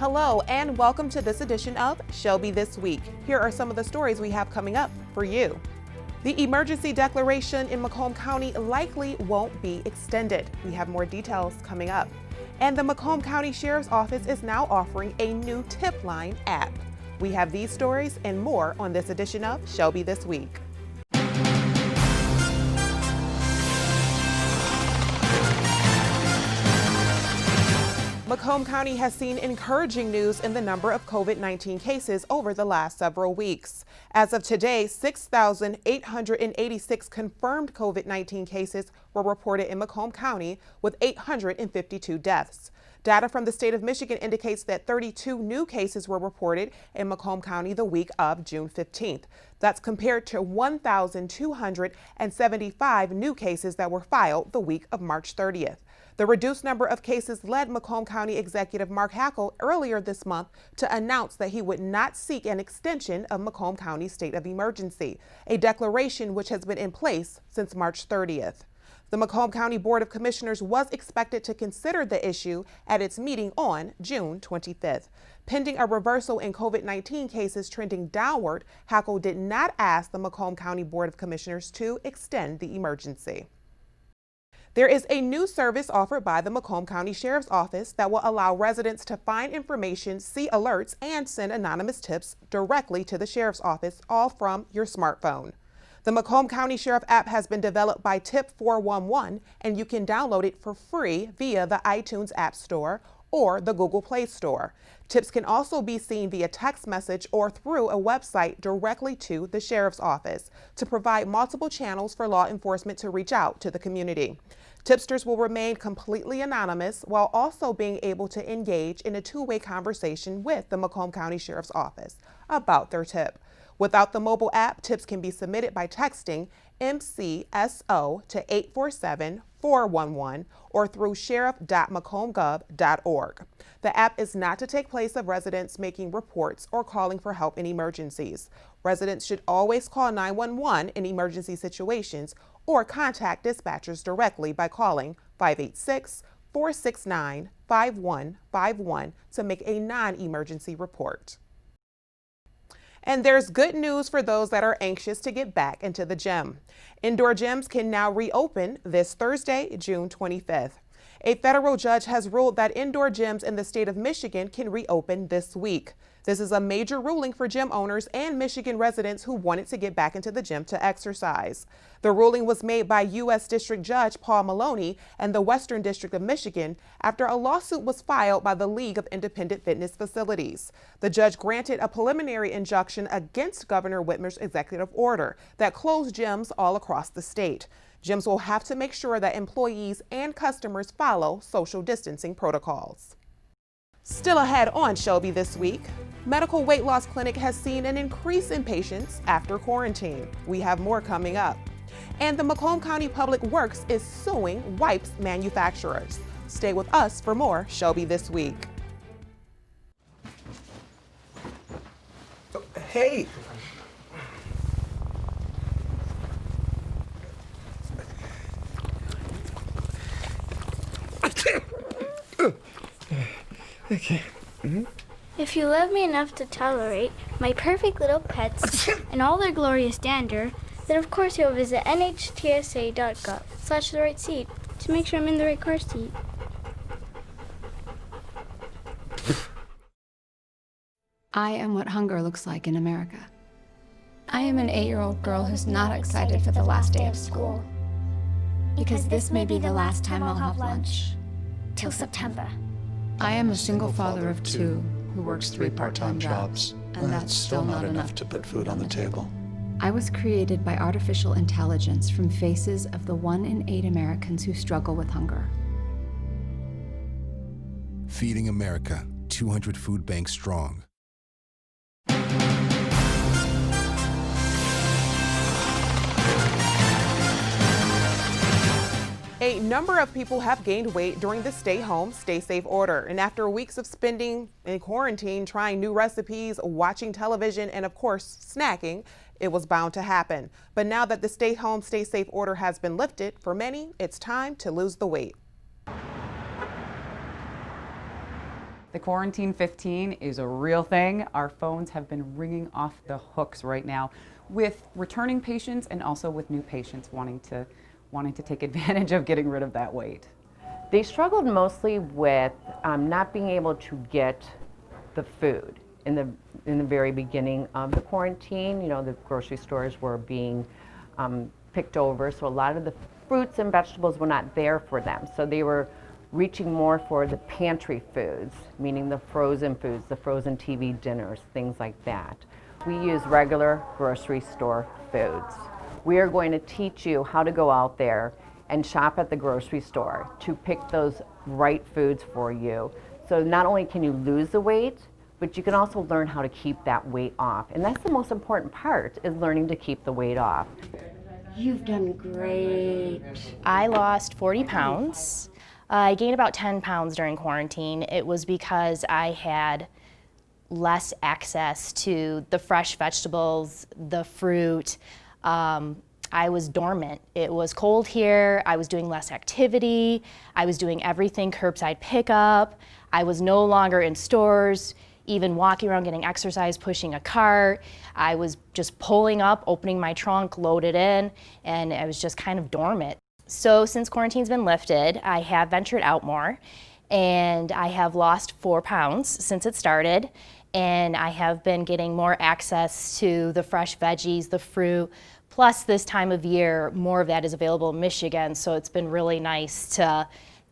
Hello and welcome to this edition of Shelby This Week. Here are some of the stories we have coming up for you. The emergency declaration in Macomb County likely won't be extended. We have more details coming up. And the Macomb County Sheriff's Office is now offering a new tip line app. We have these stories and more on this edition of Shelby This Week. Macomb County has seen encouraging news in the number of COVID-19 cases over the last several weeks. As of today, 6,886 confirmed COVID-19 cases were reported in Macomb County, with 852 deaths. Data from the state of Michigan indicates that 32 new cases were reported in Macomb County the week of June 15th. That's compared to 1,275 new cases that were filed the week of March 30th. The reduced number of cases led Macomb County Executive Mark Hackel earlier this month to announce that he would not seek an extension of Macomb County's state of emergency, a declaration which has been in place since March 30th. The Macomb County Board of Commissioners was expected to consider the issue at its meeting on June 25th. Pending a reversal in COVID-19 cases trending downward, Hackel did not ask the Macomb County Board of Commissioners to extend the emergency. There is a new service offered by the Macomb County Sheriff's Office that will allow residents to find information, see alerts, and send anonymous tips directly to the Sheriff's Office, all from your smartphone. The Macomb County Sheriff app has been developed by Tip 411, and you can download it for free via the iTunes App Store or the Google Play Store. Tips can also be seen via text message or through a website directly to the Sheriff's Office to provide multiple channels for law enforcement to reach out to the community. Tipsters will remain completely anonymous while also being able to engage in a two-way conversation with the Macomb County Sheriff's Office about their tip. Without the mobile app, tips can be submitted by texting MCSO to 847-411 or through sheriff.macombgov.org. The app is not to take place of residents making reports or calling for help in emergencies. Residents should always call 911 in emergency situations or contact dispatchers directly by calling 586-469-5151 to make a non-emergency report. And there's good news for those that are anxious to get back into the gym. Indoor gyms can now reopen this Thursday, June 25th. A federal judge has ruled that indoor gyms in the state of Michigan can reopen this week. This is a major ruling for gym owners and Michigan residents who wanted to get back into the gym to exercise. The ruling was made by U.S. District Judge Paul Maloney and the Western District of Michigan after a lawsuit was filed by the League of Independent Fitness Facilities. The judge granted a preliminary injunction against Governor Whitmer's executive order that closed gyms all across the state. Gyms will have to make sure that employees and customers follow social distancing protocols. Still ahead on Shelby This Week, Medical Weight Loss Clinic has seen an increase in patients after quarantine. We have more coming up. And the Macomb County Public Works is suing wipes manufacturers. Stay with us for more Shelby This Week. Hey! Okay. If you love me enough to tolerate my perfect little pets and all their glorious dander, then of course you'll visit nhtsa.gov/the-right-seat to make sure I'm in the right car seat. I am what hunger looks like in America. I am an 8-year-old girl who's not excited for the last day of school. Because this may be the last time I'll have lunch. Till September. I am a single father of 2 who works 3 part-time jobs, and that's still not enough to put food on the table. I was created by artificial intelligence from faces of the 1 in 8 Americans who struggle with hunger. Feeding America, 200 food banks strong. A number of people have gained weight during the stay home, stay safe order. And after weeks of spending in quarantine, trying new recipes, watching television, and of course, snacking, it was bound to happen. But now that the stay home, stay safe order has been lifted, for many, it's time to lose the weight. The quarantine 15 is a real thing. Our phones have been ringing off the hooks right now with returning patients and also with new patients wanting to take advantage of getting rid of that weight. They struggled mostly with not being able to get the food in the very beginning of the quarantine. You know, the grocery stores were being picked over, so a lot of the fruits and vegetables were not there for them. So they were reaching more for the pantry foods, meaning the frozen foods, the frozen TV dinners, things like that. We use regular grocery store foods. We are going to teach you how to go out there and shop at the grocery store to pick those right foods for you. So not only can you lose the weight, but you can also learn how to keep that weight off. And that's the most important part, is learning to keep the weight off. You've done great. I lost 40 pounds. I gained about 10 pounds during quarantine. It was because I had less access to the fresh vegetables, the fruit. I was dormant. It was cold here. I was doing less activity. I was doing everything curbside pickup. I was no longer in stores, even walking around getting exercise, pushing a cart. I was just pulling up, opening my trunk, loaded in, and I was just kind of dormant. So since quarantine's been lifted, I have ventured out more, and I have lost 4 pounds since it started, and I have been getting more access to the fresh veggies, the fruit, plus this time of year, more of that is available in Michigan, so it's been really nice to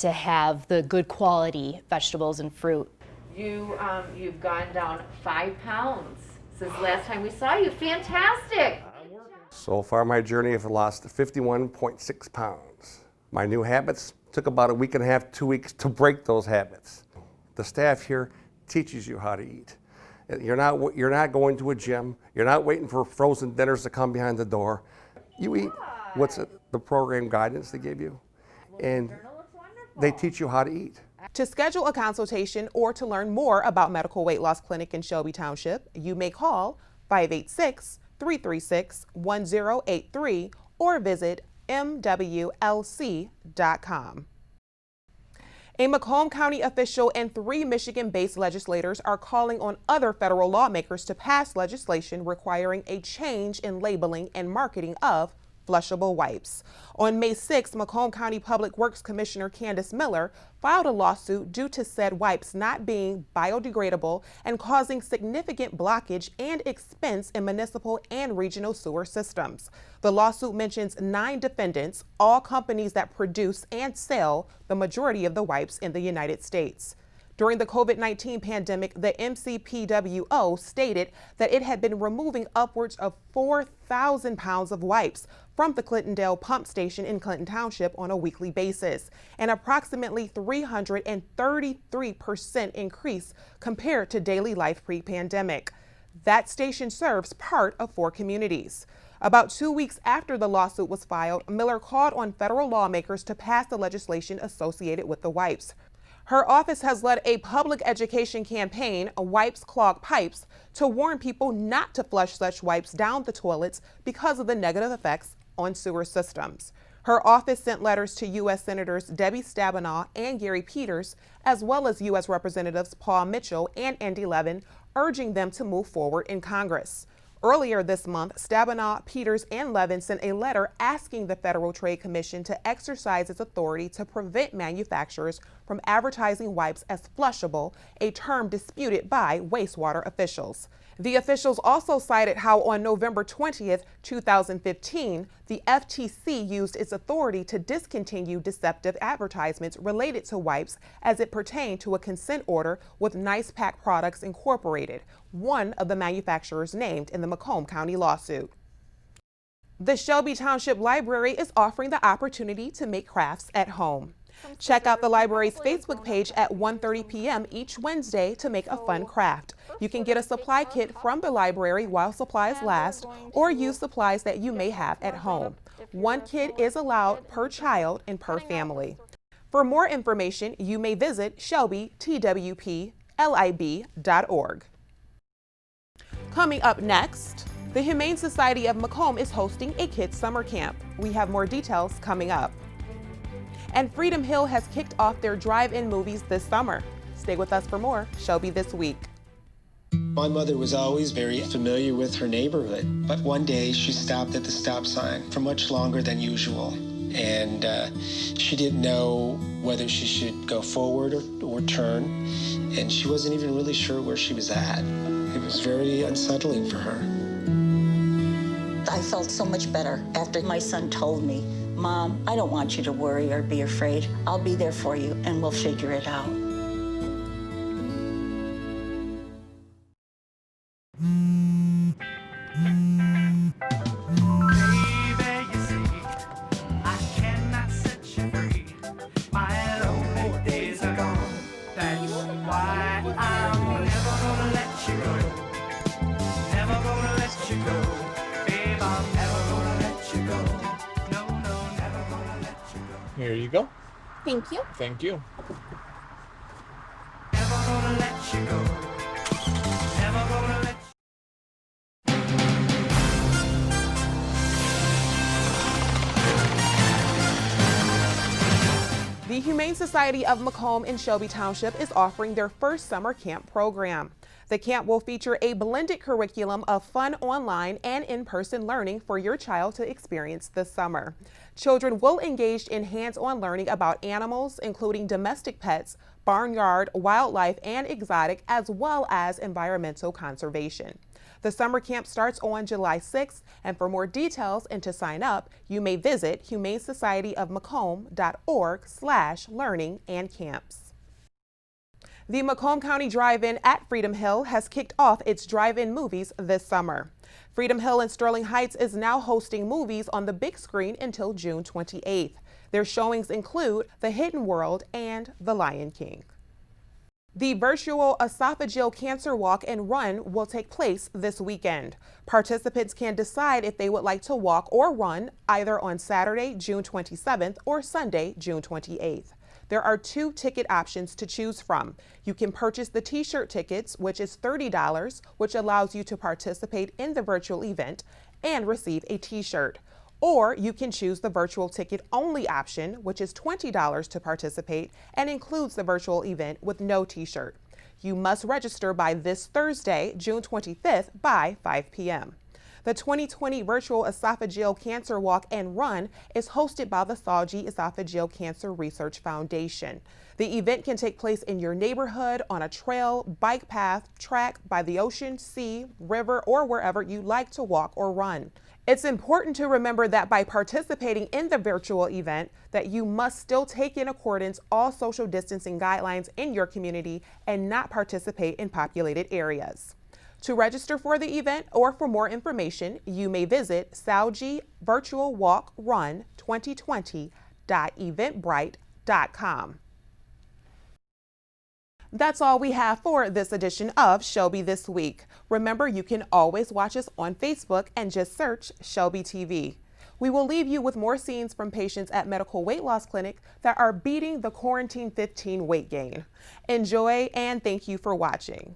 have the good quality vegetables and fruit. You've gone down 5 pounds since last time we saw you. Fantastic! So far my journey, I've lost 51.6 pounds. My new habits took about a week and a half, 2 weeks to break those habits. The staff here teaches you how to eat. You're not going to a gym. You're not waiting for frozen dinners to come behind the door. You eat what's the program guidance they give you, and they teach you how to eat. To schedule a consultation or to learn more about Medical Weight Loss Clinic in Shelby Township, you may call 586-336-1083 or visit mwlc.com. A Macomb County official and 3 Michigan-based legislators are calling on other federal lawmakers to pass legislation requiring a change in labeling and marketing of flushable wipes. On May 6, Macomb County Public Works Commissioner Candace Miller filed a lawsuit due to said wipes not being biodegradable and causing significant blockage and expense in municipal and regional sewer systems. The lawsuit mentions 9 defendants, all companies that produce and sell the majority of the wipes in the United States. During the COVID-19 pandemic, the MCPWO stated that it had been removing upwards of 4,000 pounds of wipes from the Clintondale pump station in Clinton Township on a weekly basis, an approximately 333% increase compared to daily life pre-pandemic. That station serves part of 4 communities. About 2 weeks after the lawsuit was filed, Miller called on federal lawmakers to pass the legislation associated with the wipes. Her office has led a public education campaign, Wipes Clog Pipes, to warn people not to flush such wipes down the toilets because of the negative effects on sewer systems. Her office sent letters to U.S. Senators Debbie Stabenow and Gary Peters, as well as U.S. Representatives Paul Mitchell and Andy Levin, urging them to move forward in Congress. Earlier this month, Stabenow, Peters, and Levin sent a letter asking the Federal Trade Commission to exercise its authority to prevent manufacturers from advertising wipes as flushable, a term disputed by wastewater officials. The officials also cited how on November 20th, 2015, the FTC used its authority to discontinue deceptive advertisements related to wipes as it pertained to a consent order with Nice Pack Products Incorporated, one of the manufacturers named in the Macomb County lawsuit. The Shelby Township Library is offering the opportunity to make crafts at home. Check out the library's Facebook page at 1:30 p.m. each Wednesday to make a fun craft. You can get a supply kit from the library while supplies last, or use supplies that you may have at home. 1 kit is allowed per child and per family. For more information, you may visit ShelbyTWPLIB.org. Coming up next, the Humane Society of Macomb is hosting a kids' summer camp. We have more details coming up. And Freedom Hill has kicked off their drive-in movies this summer. Stay with us for more Shelby This Week. My mother was always very familiar with her neighborhood, but one day she stopped at the stop sign for much longer than usual. And she didn't know whether she should go forward or turn, and she wasn't even really sure where she was at. It was very unsettling for her. I felt so much better after my son told me, "Mom, I don't want you to worry or be afraid. I'll be there for you, and we'll figure it out." Here you go. Thank you. Thank you. The Humane Society of MACOMB in Shelby Township is offering their first summer camp program. The camp will feature a blended curriculum of fun online and in-person learning for your child to experience this summer. Children will engage in hands-on learning about animals, including domestic pets, barnyard, wildlife, and exotic, as well as environmental conservation. The summer camp starts on July 6th, and for more details and to sign up, you may visit humanesocietyofmacomb.org/learning and camps. The Macomb County Drive-In at Freedom Hill has kicked off its drive-in movies this summer. Freedom Hill in Sterling Heights is now hosting movies on the big screen until June 28th. Their showings include The Hidden World and The Lion King. The virtual esophageal cancer walk and run will take place this weekend. Participants can decide if they would like to walk or run either on Saturday, June 27th or Sunday, June 28th. There are 2 ticket options to choose from. You can purchase the t-shirt tickets, which is $30, which allows you to participate in the virtual event and receive a t-shirt. Or you can choose the virtual ticket only option, which is $20 to participate and includes the virtual event with no t-shirt. You must register by this Thursday, June 25th by 5 p.m. The 2020 Virtual Esophageal Cancer Walk and Run is hosted by the Shelby Esophageal Cancer Research Foundation. The event can take place in your neighborhood, on a trail, bike path, track, by the ocean, sea, river, or wherever you like to walk or run. It's important to remember that by participating in the virtual event, that you must still take in accordance all social distancing guidelines in your community and not participate in populated areas. To register for the event or for more information, you may visit ShelbyVirtualWalkRun2020.eventbrite.com. That's all we have for this edition of Shelby This Week. Remember, you can always watch us on Facebook and just search ShelbyTV. We will leave you with more scenes from patients at Medical Weight Loss Clinic that are beating the Quarantine 15 weight gain. Enjoy and thank you for watching.